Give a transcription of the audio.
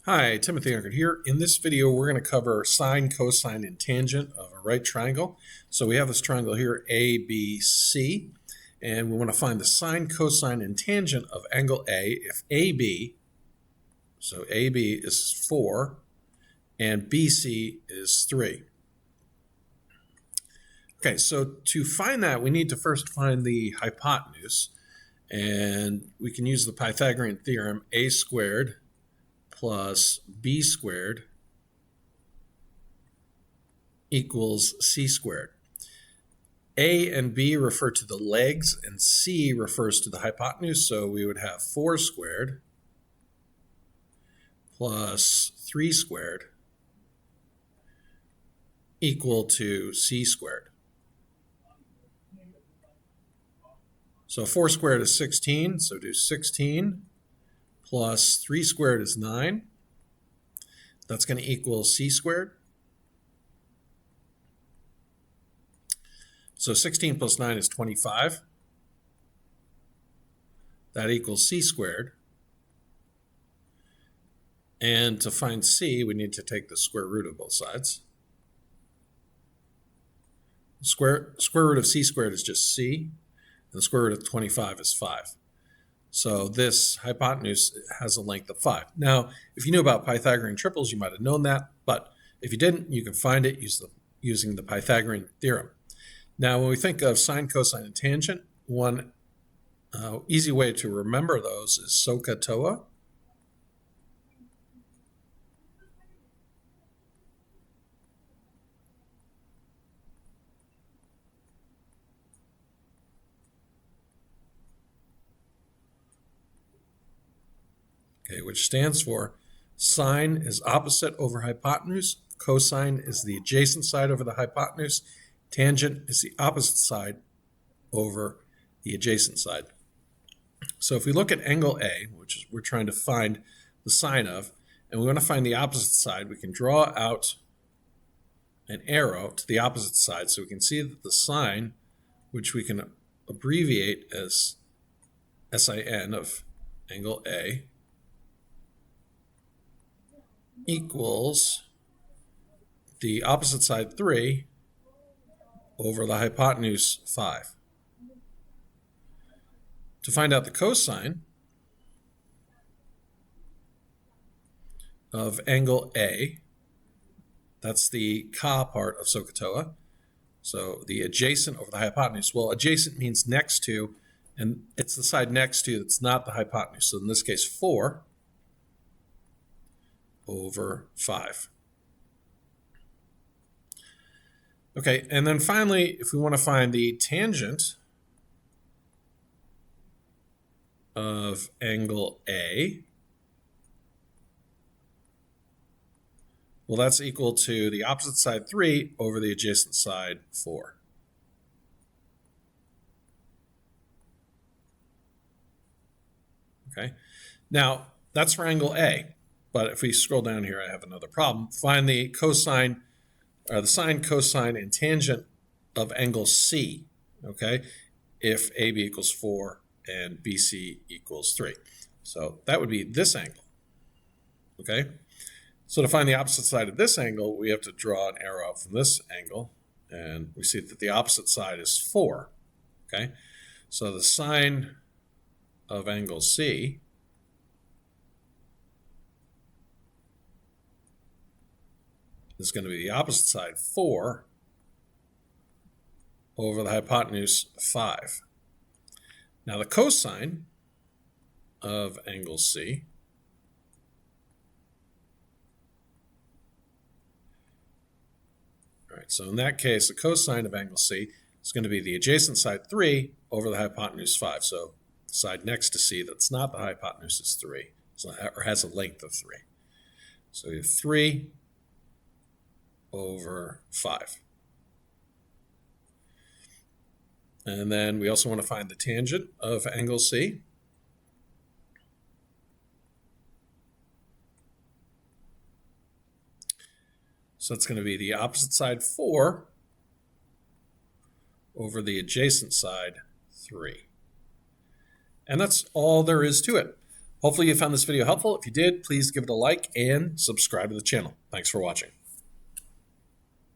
Hi, Timothy Unkert here. In this video, we're going to cover sine, cosine, and tangent of a right triangle. So we have this triangle here, ABC, and we want to find the sine, cosine, and tangent of angle A if AB, so AB is 4, and BC is 3. Okay, so to find that, we need to first find the hypotenuse, and we can use the Pythagorean theorem, a squared plus b squared equals c squared. A and b refer to the legs, and c refers to the hypotenuse, so we would have 4 squared plus 3 squared equal to c squared. So 4 squared is 16, so do 16 plus 3 squared is 9. That's going to equal c squared. So 16 plus 9 is 25. That equals c squared. And to find c, we need to take the square root of both sides. The square root of c squared is just c, and the square root of 25 is 5. So this hypotenuse has a length of 5. Now, if you knew about Pythagorean triples, you might have known that, but if you didn't, you can find it using the Pythagorean theorem. Now, when we think of sine, cosine, and tangent, one easy way to remember those is SOHCAHTOA. Okay, which stands for sine is opposite over hypotenuse, cosine is the adjacent side over the hypotenuse, tangent is the opposite side over the adjacent side. So if we look at angle A, which is we're trying to find the sine of, and we want to find the opposite side, we can draw out an arrow to the opposite side so we can see that the sine, which we can abbreviate as SIN of angle A, equals the opposite side 3 over the hypotenuse 5. To find out the cosine of angle A, that's the ka part of SOHCAHTOA, so the adjacent over the hypotenuse. Well, adjacent means next to, and it's the side next to that's not the hypotenuse. So in this case, 4 over 5. Okay, and then finally, if we want to find the tangent of angle A, well, that's equal to the opposite side 3 over the adjacent side 4. Okay, now that's for angle A. But if we scroll down here, I have another problem. Find the cosine, or the sine, cosine, and tangent of angle C, okay, if AB equals 4 and BC equals 3. So that would be this angle, okay? So to find the opposite side of this angle, we have to draw an arrow out from this angle, and we see that the opposite side is 4, okay? So the sine of angle C is going to be the opposite side, 4, over the hypotenuse, 5. Now the cosine of angle C so in that case, the cosine of angle C is going to be the adjacent side 3 over the hypotenuse 5. So the side next to C that's not the hypotenuse is 3, so or has a length of 3. So you have 3 over 5. And then we also want to find the tangent of angle C. So it's going to be the opposite side 4 over the adjacent side 3. And that's all there is to it. Hopefully you found this video helpful. If you did, please give it a like and subscribe to the channel. Thanks for watching.